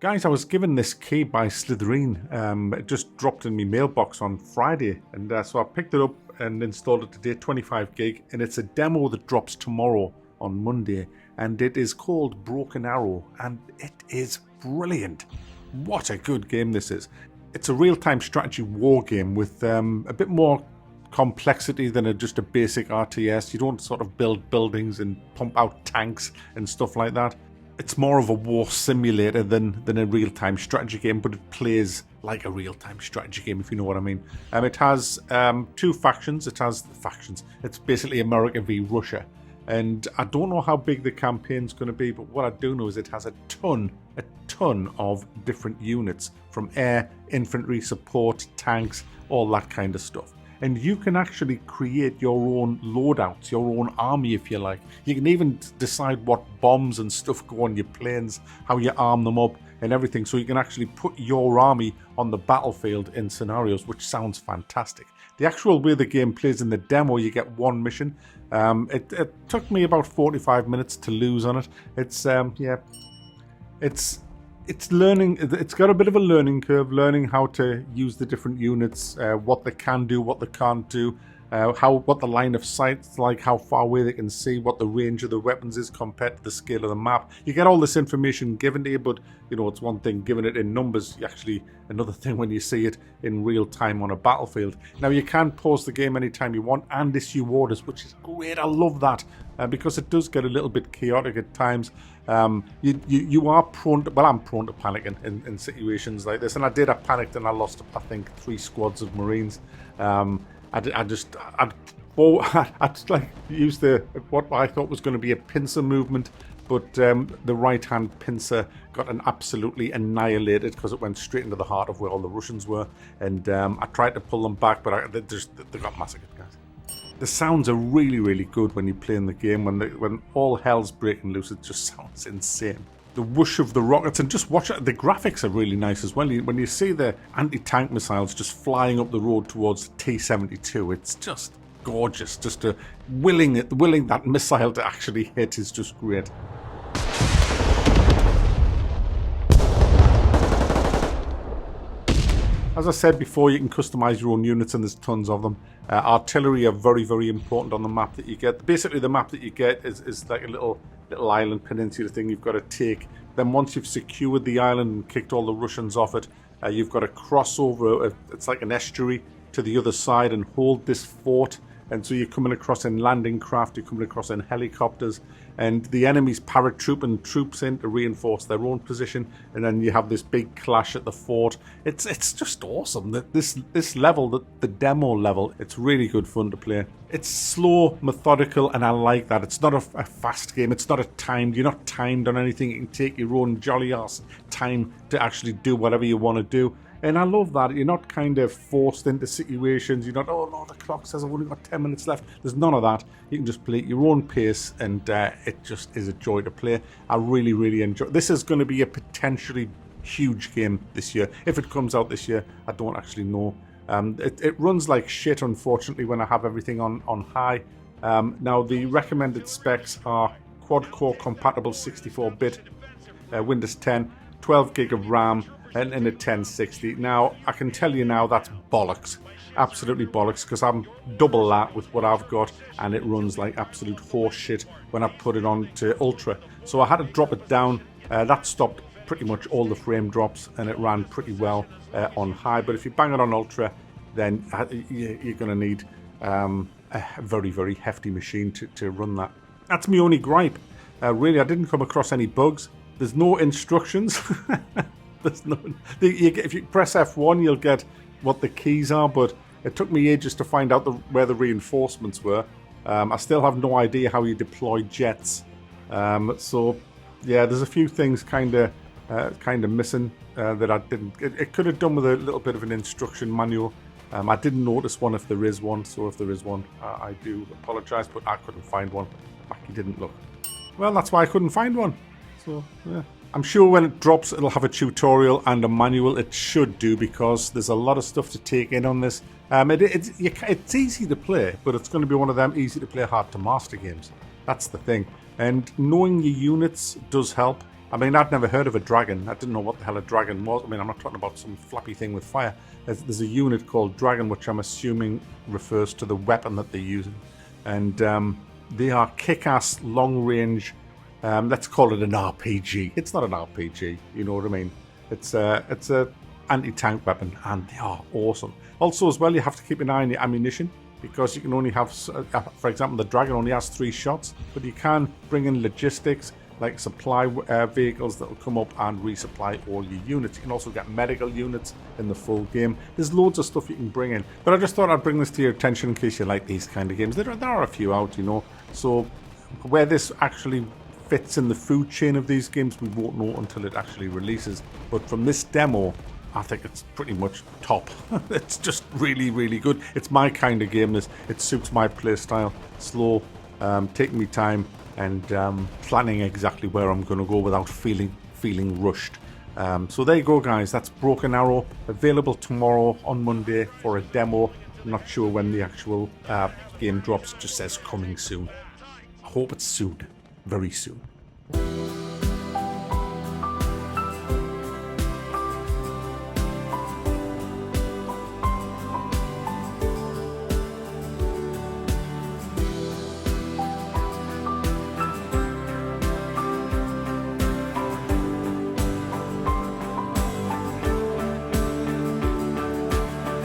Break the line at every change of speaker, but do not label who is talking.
Guys, I was given this key by Slytherin. It just dropped in my mailbox on Friday, and so I picked it up and installed it today, 25 gig, and it's a demo that drops tomorrow on Monday, and it is called Broken Arrow, and it is brilliant. What a good game this is. It's a real-time strategy war game with a bit more complexity than just a basic RTS. You don't sort of build buildings and pump out tanks and stuff like that. It's more of a war simulator than a real-time strategy game, but it plays like a real-time strategy game, if you know what I mean. It has two factions. It's basically America v Russia. And I don't know how big the campaign's going to be, but what I do know is it has a ton of different units, from air, infantry, support, tanks, all that kind of stuff. And you can actually create your own loadouts, your own army if you like. You can even decide what bombs and stuff go on your planes, how you arm them up and everything. So you can actually put your army on the battlefield in scenarios, which sounds fantastic. The actual way the game plays in the demo, you get one mission. It took me about 45 minutes to lose on it. It's learning. It's got a bit of a learning curve, learning how to use the different units, what they can do, what they can't do, what the line of sight's like, how far away they can see, what the range of the weapons is compared to the scale of the map. You get all this information given to you, but you know, it's one thing giving it in numbers, another thing when you see it in real time on a battlefield. Now you can pause the game anytime you want and issue orders, which is great. I love that because it does get a little bit chaotic at times. You are prone to, I'm prone to panicking in situations like this, and I panicked and I lost, I think, 3 squads of Marines. I just used what I thought was going to be a pincer movement, but the right hand pincer got absolutely annihilated because it went straight into the heart of where all the Russians were, and I tried to pull them back, but they got massacred, guys. The sounds are really, really good when you play in the game. When all hell's breaking loose, it just sounds insane. The whoosh of the rockets, and just watch it. The graphics are really nice as well. When you see the anti-tank missiles just flying up the road towards T-72, it's just gorgeous. Just willing that missile to actually hit is just great. As I said before, you can customize your own units, and there's tons of them. Artillery are very, very important on the map that you get. Basically, the map that you get is like a little island peninsula thing you've got to take. Then once you've secured the island and kicked all the Russians off it, you've got to cross over. It's like an estuary to the other side and hold this fort. And so you're coming across in landing craft, you're coming across in helicopters, and the enemy's paratrooping troops in to reinforce their own position, and then you have this big clash at the fort. It's just awesome. This level, the demo level, it's really good fun to play. It's slow, methodical, and I like that. It's not a fast game. It's not you're not timed on anything. You can take your own jolly ass time to actually do whatever you want to do. And I love that. You're not kind of forced into situations. You're not, oh no, the clock says I've only got 10 minutes left. There's none of that. You can just play at your own pace, and it just is a joy to play. I really, really enjoy it. This is going to be a potentially huge game this year. If it comes out this year, I don't actually know. It runs like shit, unfortunately, when I have everything on high. Now, the recommended specs are quad-core compatible 64-bit, Windows 10, 12 gig of RAM, and a 1060. Now, I can tell you now that's bollocks. Absolutely bollocks, because I'm double that with what I've got, and it runs like absolute horse shit when I put it on to Ultra. So I had to drop it down. That stopped pretty much all the frame drops, and it ran pretty well on high. But if you bang it on Ultra, then you're going to need a very, very hefty machine to run that. That's my only gripe. Really, I didn't come across any bugs. There's no instructions. If you press F1, you'll get what the keys are, but it took me ages to find out where the reinforcements were. I still have no idea how you deploy jets. So yeah, there's a few things kind of missing that I didn't. It could have done with a little bit of an instruction manual. I didn't notice one if there is one, so if there is one, I do apologise, but I couldn't find one. He didn't look. Well, that's why I couldn't find one. So yeah. I'm sure when it drops, it'll have a tutorial and a manual. It should do, because there's a lot of stuff to take in on this. It's easy to play, but it's going to be one of them easy to play, hard to master games. That's the thing. And knowing your units does help. I mean, I'd never heard of a dragon. I didn't know what the hell a dragon was. I mean, I'm not talking about some flappy thing with fire. There's a unit called dragon, which I'm assuming refers to the weapon that they're using. And they are kick-ass, long-range, let's call it an RPG. It's not an RPG, you know what I mean? It's a anti-tank weapon, and they are awesome. Also, as well, you have to keep an eye on your ammunition, because you can only have, for example, the dragon only has 3 shots, but you can bring in logistics, like supply vehicles that will come up and resupply all your units. You can also get medical units in the full game. There's loads of stuff you can bring in. But I just thought I'd bring this to your attention in case you like these kind of games. There are a few out, you know. So where this actually fits in the food chain of these games, we won't know until it actually releases. But from this demo, I think it's pretty much top. It's just really, really good. It's my kind of game. It suits my play style. Slow, taking me time, and planning exactly where I'm going to go without feeling rushed. So there you go, guys. That's Broken Arrow, available tomorrow on Monday for a demo. I'm not sure when the actual game drops. It just says coming soon. I hope it's soon, very soon.